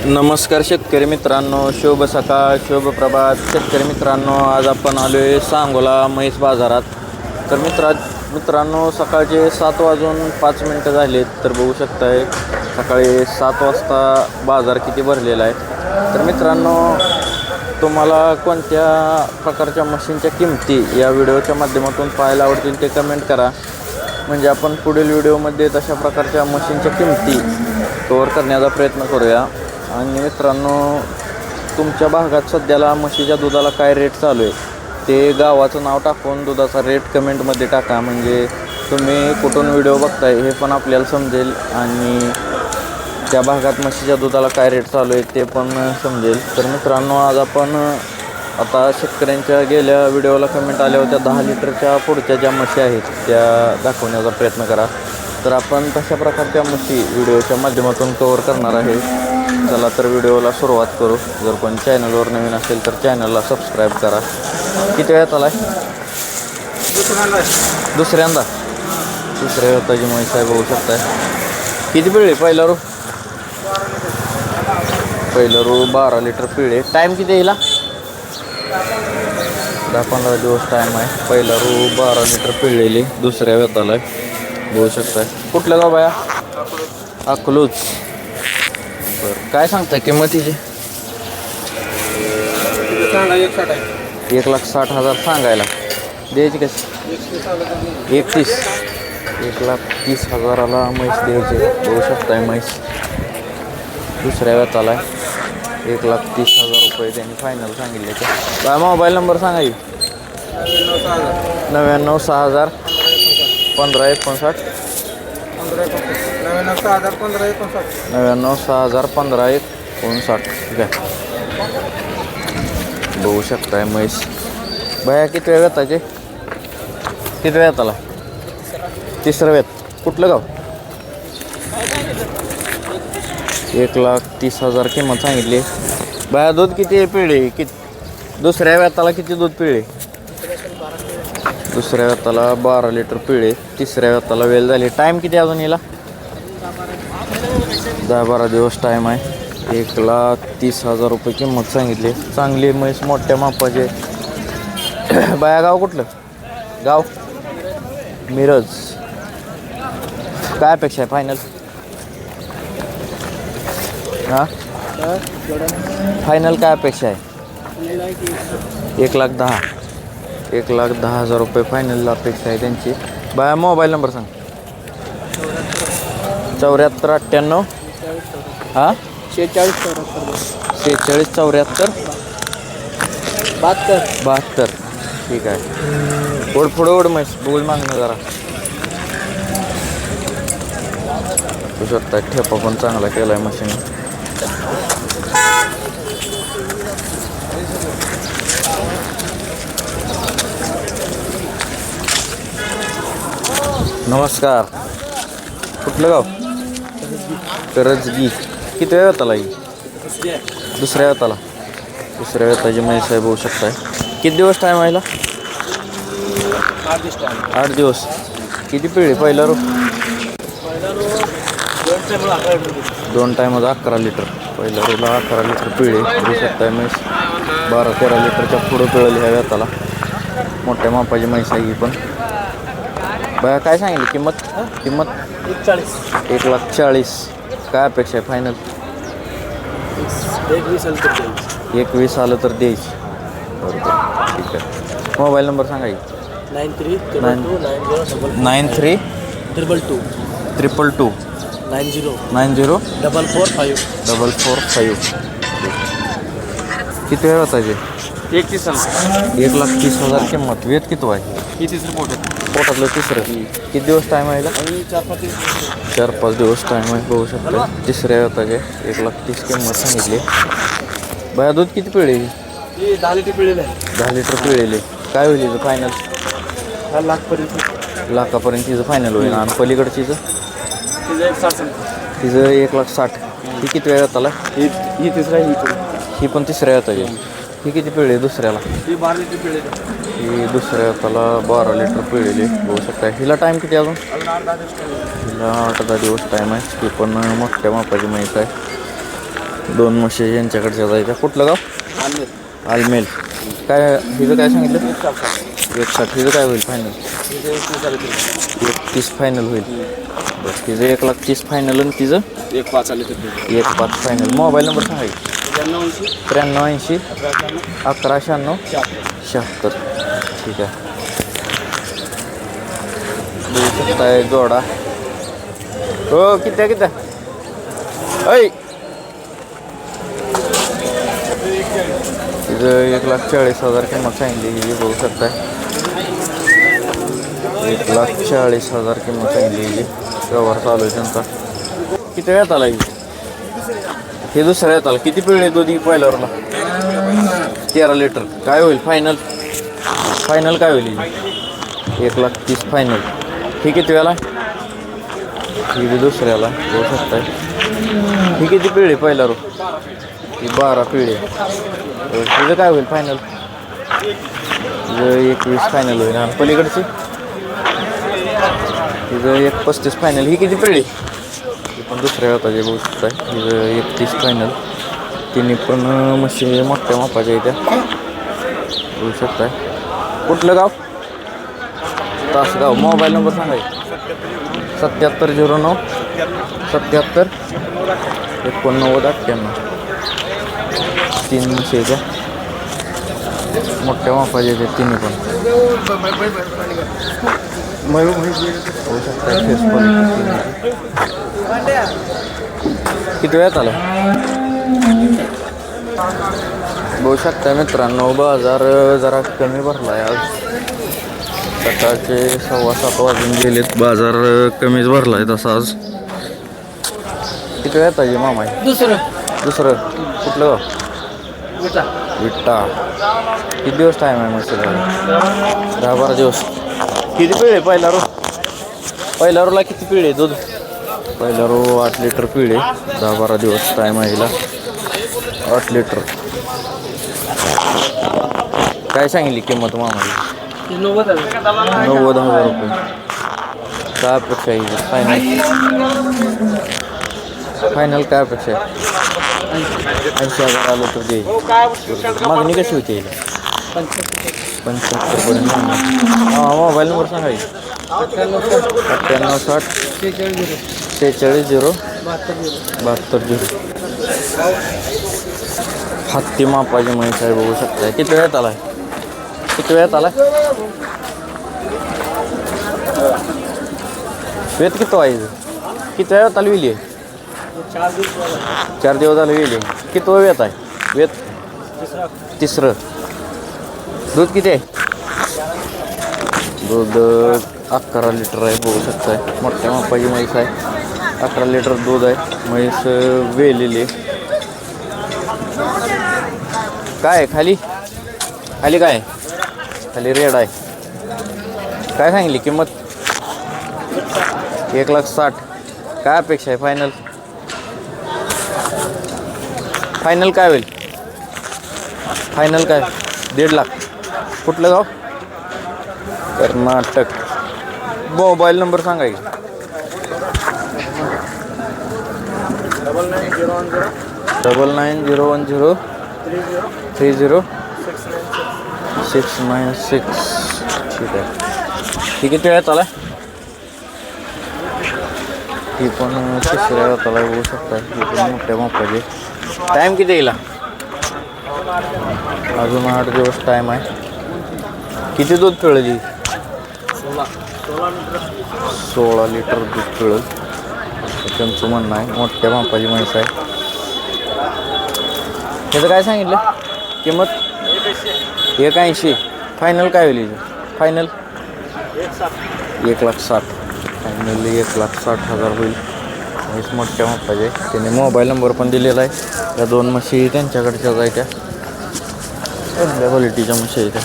नमस्कार शेतकरी मित्रांनो, शुभ सकाळ, शुभ प्रभात. शेतकरी मित्रांनो, आज आपण आलो आहे सांगोला म्हैस बाजारात. तर मित्रांनो सकाळचे 7:05 झालेत. तर बघू शकताय सकाळी 7 वाजता बाजार किती भरलेला आहे. तर मित्रांनो, तुम्हाला कोणत्या प्रकारच्या मशीनच्या किमती या व्हिडिओच्या माध्यमातून पाहायला आवडतील ते कमेंट करा. म्हणजे आपण पुढील व्हिडिओमध्ये तशा प्रकारच्या मशीनच्या किमती कव्हर करण्याचा प्रयत्न करूया. आणि मित्रांनो, तुमच्या भागात सध्याला म्हशीच्या दुधाला काय रेट चालू आहे ते गावाचं नाव टाकून दुधाचा रेट कमेंटमध्ये टाका. म्हणजे तुम्ही कुठून व्हिडिओ बघताय हे पण आपल्याला समजेल आणि त्या भागात म्हशीच्या दुधाला काय रेट चालू आहे ते पण समजेल. तर मित्रांनो, आज आपण आता शेतकऱ्यांच्या गेल्या व्हिडिओला कमेंट आल्या होत्या 10 लिटरच्या पुढच्या ज्या म्हशी आहेत त्या दाखवण्याचा प्रयत्न करा. तर आपण तशा प्रकारच्या म्हशी व्हिडिओच्या माध्यमातून कव्हर करणार आहे. चला तर व्हिडिओला सुरुवात करू. जर कोणी चॅनलवर नवीन असेल तर चॅनलला सबस्क्राईब करा. किती वेळात आला आहे? दुसऱ्या वेताची म्हैस आहे, बघू शकताय. किती पिळे? पहिला रू 12 लिटर पिळे. टाईम किती येईल? 10-15 दिवस टाईम आहे. पहिला रू 12 लिटर पिळलेली दुसऱ्या वेताला आहे, बघू शकताय. कुठलं गाव बाया? अकलूज. बरं, काय सांगताय किंमतीची? 1,60,000 सांगायला. द्यायची कशी? 1,30,000ला म्हैस द्यायची, बघू शकताय. म्हैस दुसऱ्या वेताला आहे. 1,30,000 रुपये त्यांनी फायनल सांगितले. काय मोबाईल नंबर सांगा? 99,6000 1559. 99,601559. ठीक आहे, बघू शकताय म्हैस. बाया किती वेळ वेताचे? किती वेळ आला? तिसरं वेत. कुठलं गाव? 1,30,000 किंमत सांगितली. बाया दूध किती पिळे? दुसऱ्या वेताला किती दूध पिळे? दुसऱ्या वेताला 12 लिटर पिळे. तिसऱ्या वेताला वेळ झाली. टाईम किती अजून येईल? 10-12 दिवस टाईम आहे. 1,30,000 रुपये किंमत सांगितली. चांगली म्हैस, मोठ्या मापाचे. बाया गाव कुठलं? गाव मिरज. काय अपेक्षा आहे फायनल? फायनल काय अपेक्षा आहे? 1,10,000. 1,10,000 रुपये फायनलला अपेक्षा आहे त्यांची. बाया मोबाईल नंबर सांग. 7498 46 74 72. ठीक आहे. पुढं म्हैस बोल मागणं जरा. तू शकता ठेपा पण चांगला केला आहे मशीन. नमस्कार. कुठलं गाव? करजगी. किती वेळ आला? दुसऱ्या वेताला. दुसऱ्या वेताची म्हैस आहे, बघू शकताय. किती दिवस टाईम व्हायला? 8 दिवस. किती पिळे? पहिला रू 2 टायमात 11 लिटर. पहिल्या रूला 11 लिटर पिळे, बघू शकताय. म्हैस 12-13 लिटरच्या पुढं पिळली ह्या वेताला. मोठ्या मापाची म्हैस आहे ही पण. बाया काय सांगितली किंमत? 1,40,000. काय अपेक्षा आहे फायनल? 1,20 आलं तर द्यायची. बरोबर, ठीक आहे. मोबाईल नंबर सांगा. 93 222 90 445. किती वेळ होता? 1,30,000 किंमत. वेत किती आहे? पोटातलं तिसरं. किती दिवस टाईम आहे? 4-5 दिवस टाईम आहे, बघू शकतो. तिसऱ्या वेताचे 1,30,000 किंमत सांगितली. बाया दूध किती पिळे? 10 लिटर पिळेले. 10 लिटर पिळेले. काय होईल तिचं फायनल? लाखापर्यंत तिचं फायनल होईल. आणि पलीकडचीचं? तिचं 1,60,000. ही किती वेळ आला? ही तिसरा. ही पण तिसऱ्या वेताची. ही किती पिळे दुसऱ्याला? ही 12 लिटर पिळेले. ही दुसऱ्या वेताला 12 लिटर पिळेली, बघू शकता. हिला टाईम किती अजून? हिला 8-10 दिवस टाईम आहे. ती पण मोठ्या मापाची म्हैस आहे. दोन म्हशी यांच्याकडच्या जायच्या. कुठलं गाव? आलमेल. काय हिचं काय सांगितलं? 160. हिचं काय होईल फायनल? 130 फायनल होईल. बस तिचं 1,30,000 फायनल आणि तिचं 1,5 आले तर 1,5 फायनल. मोबाईल नंबर सांगायचं. 9380 1196 76. ठीक आहे. बघू शकताय जोडा. हो किती किती ऐ तिथं 1,40,000 किंमत सांगितली. ही बघू शकताय 1,40,000 किंमत सांगितली. ही व्यवहार चालू आहे त्यांचा. किती वेळात आला हे दुसऱ्या येत आला. किती पिळे दूध पहिल्यावरला? 13 लिटर. काय होईल फायनल? फायनल काय होईल? 1,30,000 फायनल. ही किती वेळाला? ही बी दुसऱ्याला बघू शकताय. ही किती पिळे पहिल्यावर? ही 12 पिळे. तिचं काय होईल फायनल? तिचं 21 फायनल होईल. आणि पलीकडची तिचं 1,35 फायनल. ही किती पिळे? ही पण दुसऱ्या होता जे बघू शकताय. तिचं 31 फायनल. तिन्ही पण म्हशी मोठ्या मापाच्या येत्या बघू शकताय. कुठलं गाव? तासगाव. मोबाईल नंबर सांगायचं. 7709 77 89 98. तीन म्हशीच्या मोठ्या मापाच्या येत्या तिन्ही पण होऊ शकता. फेस क्वालिटी किती वेळात आला? बघू शकता मित्रांनो बाजार जरा कमी भरला आहे आज. सकाळचे 7:15 वाजून गेलेत. बाजार कमीच भरला आहे तसा आज. किती वेळात आहे मामा? दुसरं कुठलं गाव? विट्टा. किती दिवस टाईम आहे मस्त? 10-12 दिवस. किती पिळे पहिला रो? पहिल्या रोला किती पिळे दूध? पहिला रो 8 लिटर पिळे. 10-12 दिवस टाईम आहे हिला. 8 लिटर. काय सांगितली किंमत मामाला? 90,000 रुपये. काय अपेक्षा आहे फायनल? फायनल काय अपेक्षा आहे? 80,000 आलं तर देईल. मागणी कशी होती? 75 पर्यंत. हां मोबाईल नंबर सांगायची. 9860 46 0 हत्ती मापाची म्हैस आहे बघू शकताय. किती वेळात आलाय? किती वेळात आलाय? वेत किती व्हायचं? किती वेळात आली विली? 4 दिवस झाले विली. किती वेत आहे? वेत तिसरं. दूध किती आहे? दूध 11 लिटर आहे बघू शकताय. मोठ्या मापाची म्हैस आहे. 11 लिटर दूध आहे. म्हैस वेलेली. काय आहे खाली? खाली काय आहे? खाली रेड आहे. काय सांगितली किंमत? 1,60,000. काय अपेक्षा आहे फायनल? फायनल काय होईल? फायनल काय? 1,50,000. कुठलं गाव? कर्नाटक. मोबाईल नंबर सांगा की. 9901 30 696. ठीक आहे. ही किती वेळात आला? ही पण तिसऱ्या वेळात आला बघू शकता. ही पण मोठ्या मापाची. टाईम किती येईल? अजून 8 दिवस टाईम आहे. किती दूध पिळली? 16 लिटर दूध पिळल त्यांचं म्हणणं आहे. मोठ्या मापाची म्हैस आहे. त्याचं काय सांगितलं किंमत? 1,80,000. फायनल काय होईल? फायनल 1,60,000. फायनल 1,60,000 होईल. म्हैस मोठ्या मापाचे. त्याने मोबाईल नंबर पण दिलेला आहे. या दोन म्हशी त्यांच्याकडच्या जायच्या चांगल्या क्वालिटीच्या म्हशी आहेत त्या.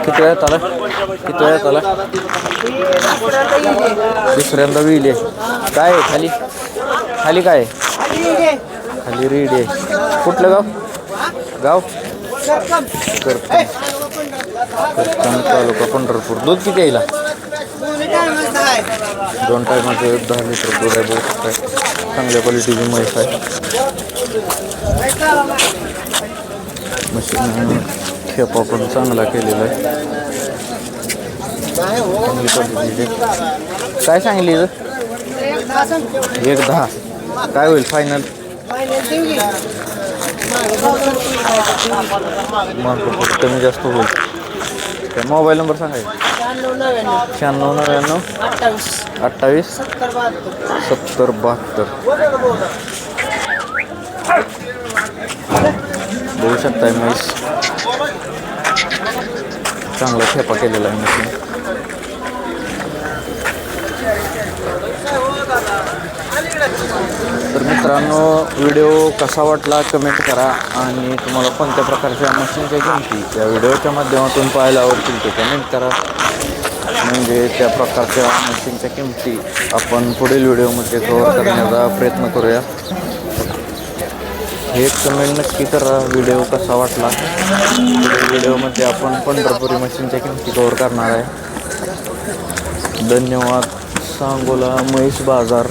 किती वेळात आला? किती वेळात आला? दुसऱ्यांदा विली आहे. काय आहे खाली? खाली काय आहे? खाली रेडी आहे. कुठलं गाव? गाव करकम तालुका पंढरपूर. दूध किती येईल? 2 टायमाचं 10 लिटर दूध आहे बघू शकताय. चांगल्या क्वालिटीची म्हैस आहे. मशीन खेपा पण चांगला केलेला आहे. चांगली क्वालिटीची. काय सांगली 1.10. काय होईल फायनल? कमी जास्त होईल. काय मोबाईल नंबर सांगायचा? 96 98 70 72. बघू शकताय म्हैस चांगला खेपा केलेला आहे मशीन. तर मित्रांनो व्हिडिओ कसा वाटला कमेंट करा आणि तुम्हाला कोणत्या प्रकारच्या मशीनच्या किमती या व्हिडिओच्या माध्यमातून पाहायला आवडतील ते कमेंट करा. म्हणजे त्या प्रकारच्या मशीनच्या किमती आपण पुढील व्हिडिओमध्ये कव्हर करण्याचा प्रयत्न करूया. हे कमेंट नक्की करा व्हिडिओ कसा वाटला. पुढील व्हिडिओमध्ये आपण पंढरपुरी मशीनच्या किमती कव्हर करणार आहे. धन्यवाद. सांगोला म्हैस बाजार